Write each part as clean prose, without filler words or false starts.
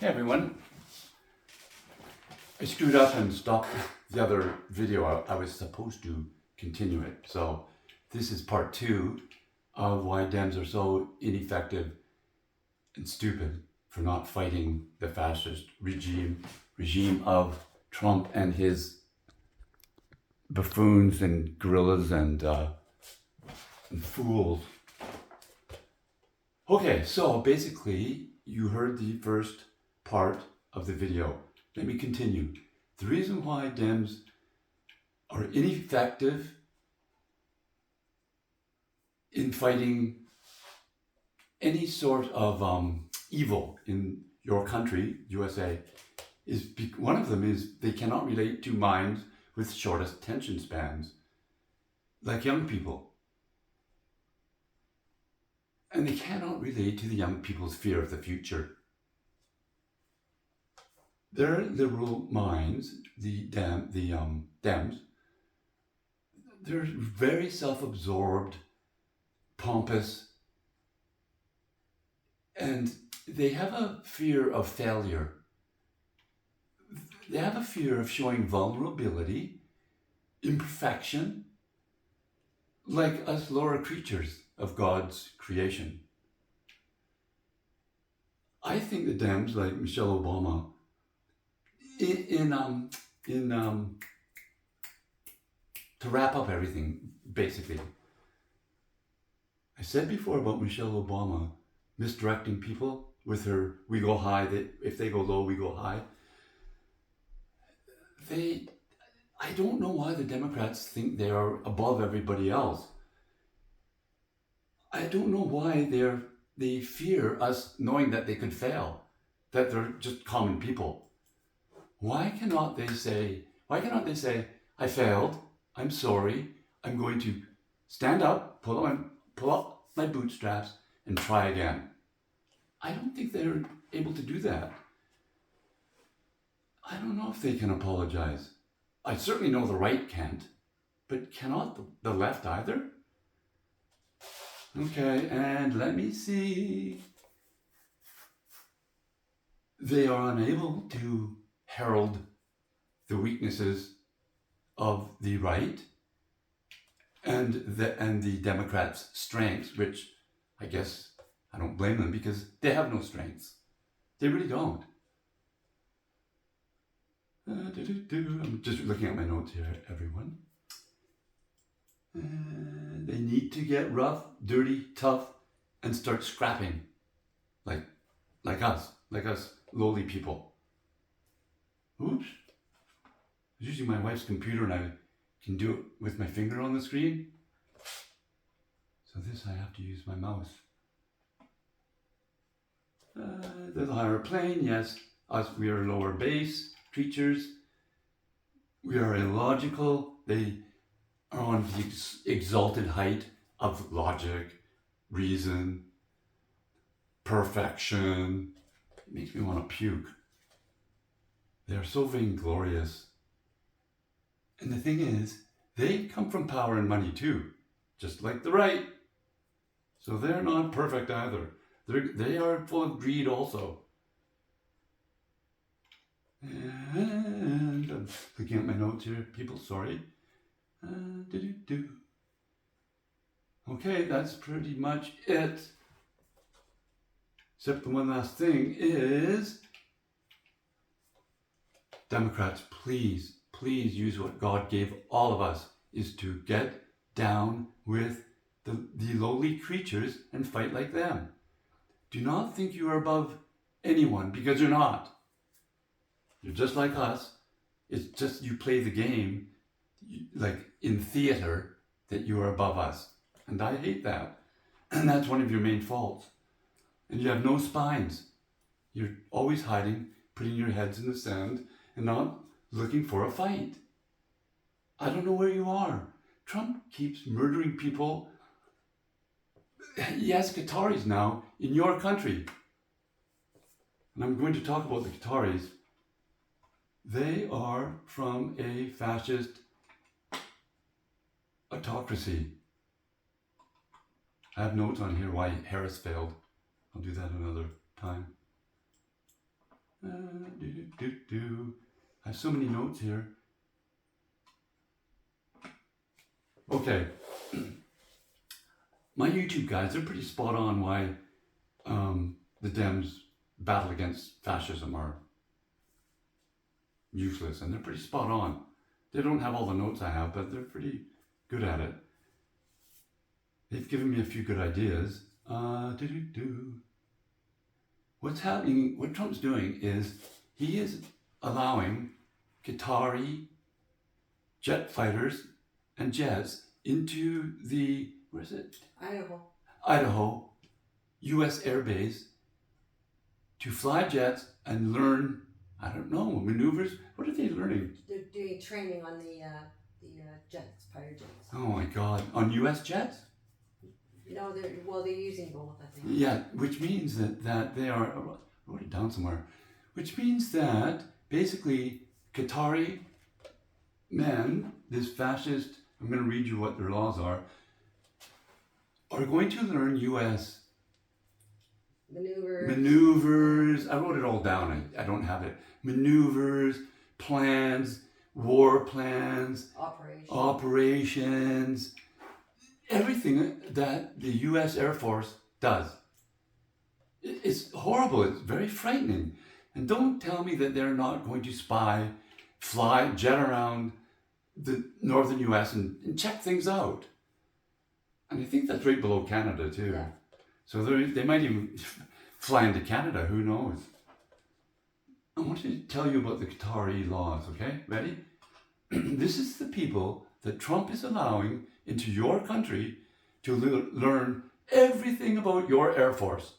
Hey everyone, I screwed up and stopped the other video. I was supposed to continue it. So this is part 2 of why Dems are so ineffective and stupid for not fighting the fascist regime of Trump and his buffoons and gorillas and fools. Okay, so basically you heard the first part of the video. Let me continue. The reason why Dems are ineffective in fighting any sort of evil in your country, USA, is one of them is they cannot relate to minds with shortest attention spans, like young people. And they cannot relate to the young people's fear of the future. Their liberal minds, the Dems, they're very self-absorbed, pompous, and they have a fear of failure. They have a fear of showing vulnerability, imperfection, like us lower creatures of God's creation. I think the Dems, like Michelle Obama, to wrap up everything, basically, I said before about Michelle Obama misdirecting people with her "we go high," if they go low, we go high. I don't know why the Democrats think they are above everybody else. I don't know why they fear us knowing that they could fail, that they're just common people. Why cannot they say, I failed, I'm sorry, I'm going to stand up, pull up my bootstraps, and try again? I don't think they're able to do that. I don't know if they can apologize. I certainly know the right can't, but cannot the left either? Okay, and let me see. They are unable to herald the weaknesses of the right and the Democrats' strengths, which I guess I don't blame them because they have no strengths. They really don't. I'm just looking at my notes here, everyone. They need to get rough, dirty, tough, and start scrapping, like us lowly people. Oops. I was using my wife's computer and I can do it with my finger on the screen. So this I have to use my mouse. The higher plane, yes. We are lower base creatures. We are illogical. They are on the exalted height of logic, reason, perfection. It makes me want to puke. They are so vainglorious. And the thing is, they come from power and money too, just like the right. So they're not perfect either. They are full of greed also. And I'm looking at my notes here, people, sorry. Okay, that's pretty much it. Except the one last thing is, Democrats, please use what God gave all of us, is to get down with the lowly creatures and fight like them. Do not think you are above anyone, because you're not. You're just like us. It's just you play the game like in theater that you are above us. And I hate that. And that's one of your main faults. And you have no spines. You're always hiding, putting your heads in the sand and not looking for a fight. I don't know where you are. Trump keeps murdering people. He has Qataris now in your country. And I'm going to talk about the Qataris. They are from a fascist autocracy. I have notes on here why Harris failed. I'll do that another time. I have so many notes here. Okay. My YouTube guys, they're pretty spot on why the Dems battle against fascism are useless, and they're pretty spot on. They don't have all the notes I have, but they're pretty good at it. They've given me a few good ideas. What's happening, what Trump's doing is he is allowing Qatari jet fighters and jets into the, where is it? Idaho, U.S. Air Base to fly jets and learn, I don't know, maneuvers. What are they learning? They're doing training on the jets, fighter jets. Oh my God, on U.S. jets? No, they're using both, I think. Yeah, which means that they are, I wrote it down somewhere, which means that basically Qatari men, this fascist, I'm going to read you what their laws are going to learn U.S. maneuvers. I wrote it all down. I don't have it. Maneuvers, plans, war plans, operations, everything that the U.S. Air Force does. It's horrible. It's very frightening. And don't tell me that they're not going to spy, fly, jet around the northern U.S. and check things out. And I think that's right below Canada too. Yeah. So they might even fly into Canada, who knows? I want to tell you about the Qatari laws, okay? Ready? This is the people that Trump is allowing into your country to learn everything about your Air Force.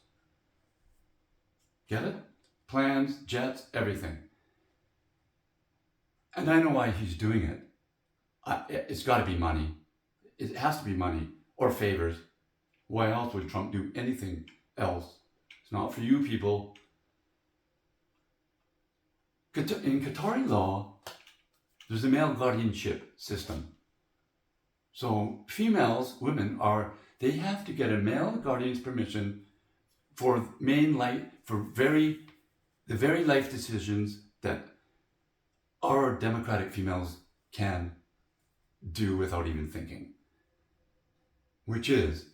Get it? Plans, jets, everything. And I know why he's doing it. It's got to be money. It has to be money or favors. Why else would Trump do anything else? It's not for you people. In Qatari law, there's a male guardianship system. So females, women they have to get a male guardian's permission for the very life decisions that our democratic females can do without even thinking. Which is,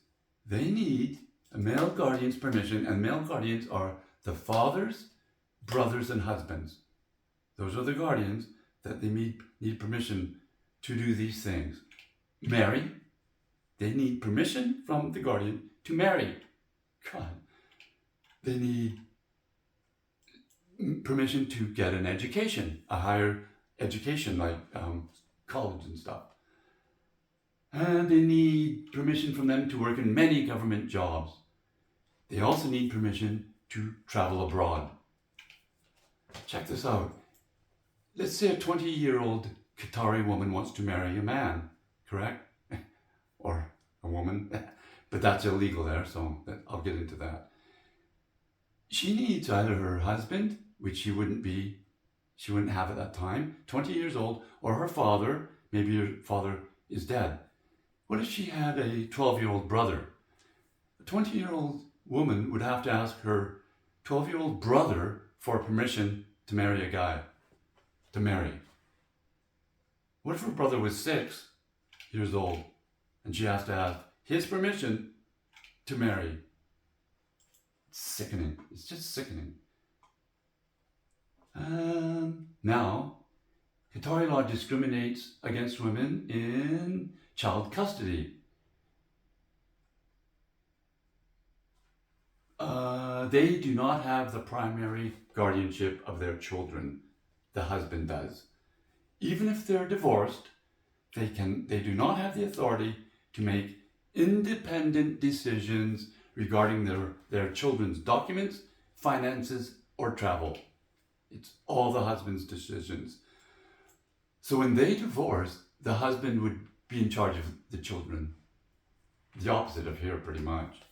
they need a male guardian's permission, and male guardians are the fathers, brothers, and husbands. Those are the guardians that they need permission to do these things. Marry. They need permission from the guardian to marry. God. They need permission to get an education, a higher education like college and stuff. And they need permission from them to work in many government jobs. They also need permission to travel abroad. Check this out. Let's say a 20-year-old Qatari woman wants to marry a man, correct? Or a woman, but that's illegal there, so I'll get into that. She needs either her husband, which she wouldn't have at that time, 20 years old, or her father, maybe her father is dead. What if she had a 12-year-old brother? A 20-year-old woman would have to ask her 12-year-old brother for permission to marry a guy, to marry. What if her brother was 6 years old and she has to have his permission to marry? It's sickening. It's just sickening. Now, Qatari law discriminates against women in child custody. They do not have the primary guardianship of their children. The husband does. Even if they're divorced, they do not have the authority to make independent decisions regarding their children's documents, finances, or travel. It's all the husband's decisions. So when they divorce, the husband would be in charge of the children. The opposite of here, pretty much.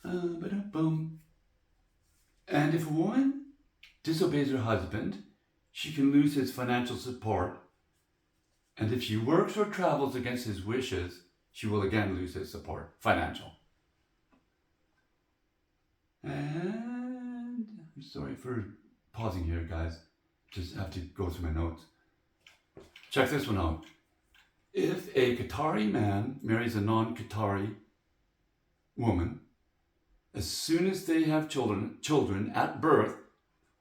And if a woman disobeys her husband, she can lose his financial support. And if she works or travels against his wishes, she will again lose his support, financial. And Sorry for pausing here, guys. Just have to go through my notes. Check this one out. If a Qatari man marries a non-Qatari woman, as soon as they have children at birth,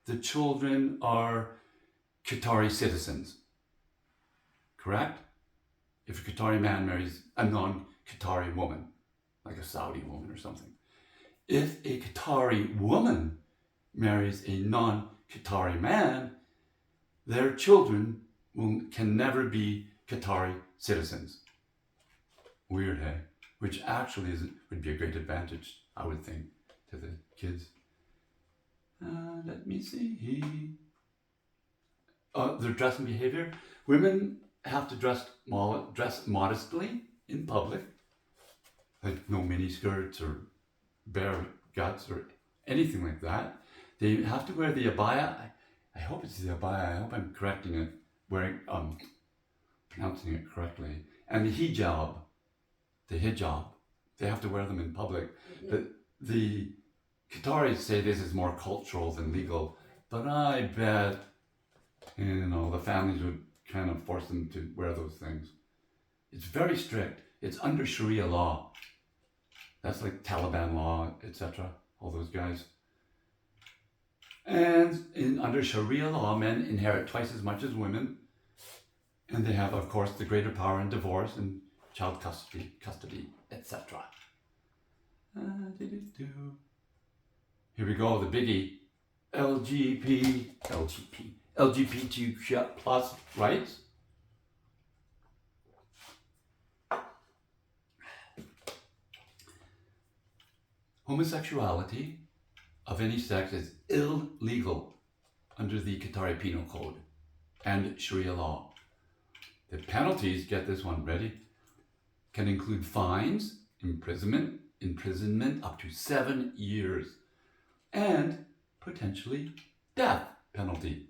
the children are Qatari citizens. Correct? If a Qatari man marries a non-Qatari woman, like a Saudi woman or something. If a Qatari woman marries a non-Qatari man, their children can never be Qatari citizens. Weird, hey? Which actually would be a great advantage, I would think, to the kids. Let me see. Their dress and behavior. Women have to dress modestly in public, like no mini skirts or bare guts or anything like that. They have to wear the abaya. I hope it's the abaya. I hope I'm correcting it, pronouncing it correctly. And the hijab. They have to wear them in public. But the Qataris say this is more cultural than legal. But I bet, the families would kind of force them to wear those things. It's very strict. It's under Sharia law. That's like Taliban law, etc. All those guys. And under Sharia law, men inherit twice as much as women. And they have, of course, the greater power in divorce and child custody, etc. Here we go, the biggie. LGBTQ plus rights. Homosexuality of any sex is illegal under the Qatari Penal Code and Sharia law. The penalties, get this one ready, can include fines, imprisonment up to 7 years, and potentially death penalty.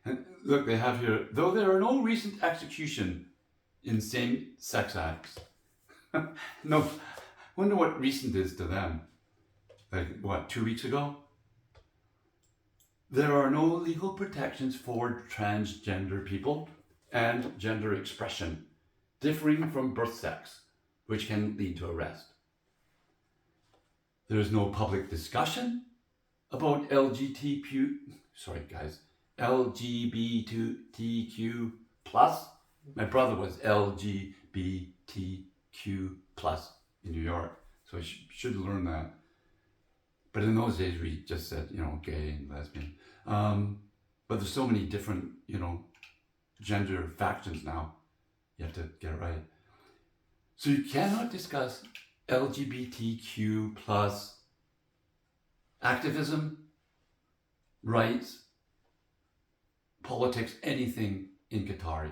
And look, they have here, though there are no recent execution in same-sex acts. No, wonder what recent is to them. Like, what, 2 weeks ago? There are no legal protections for transgender people and gender expression differing from birth sex, which can lead to arrest. There is no public discussion about LGBTQ plus. My brother was LGBTQ plus in New York, so I should learn that. But in those days, we just said, gay and lesbian. But there's so many different, gender factions now. You have to get it right. So you cannot discuss LGBTQ plus activism, rights, politics, anything in Qatar,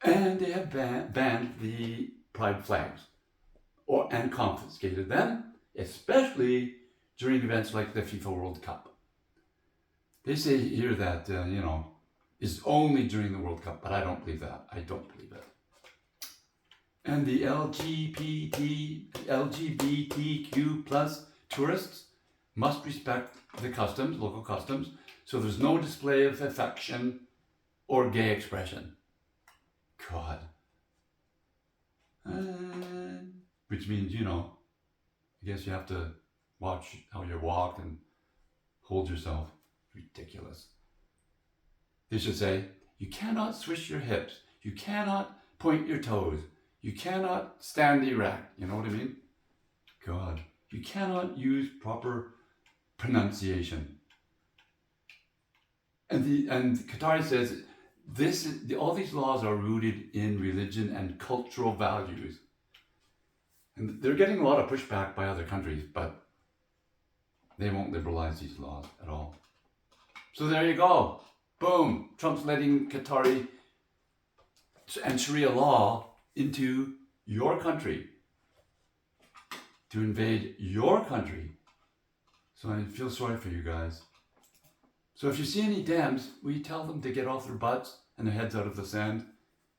And they have banned the pride flags and confiscated them, especially during events like the FIFA World Cup. They say here that, is only during the World Cup, but I don't believe that. I don't believe it. And the LGBTQ plus tourists must respect the customs, local customs, so there's no display of affection or gay expression. God. Which means, I guess you have to watch how you walk and hold yourself. Ridiculous. They should say, you cannot swish your hips. You cannot point your toes. You cannot stand erect. You know what I mean? God. You cannot use proper pronunciation. And Qatari says all these laws are rooted in religion and cultural values. And they're getting a lot of pushback by other countries, but they won't liberalize these laws at all. So there you go. Boom. Trump's letting Qatari and Sharia law into your country to invade your country. So I feel sorry for you guys. So if you see any Dems, will you tell them to get off their butts and their heads out of the sand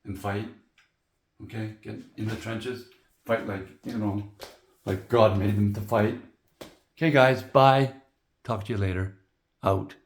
and fight? Okay? Get in the trenches. Fight like God made them to fight. Okay, guys, bye. Talk to you later. Out.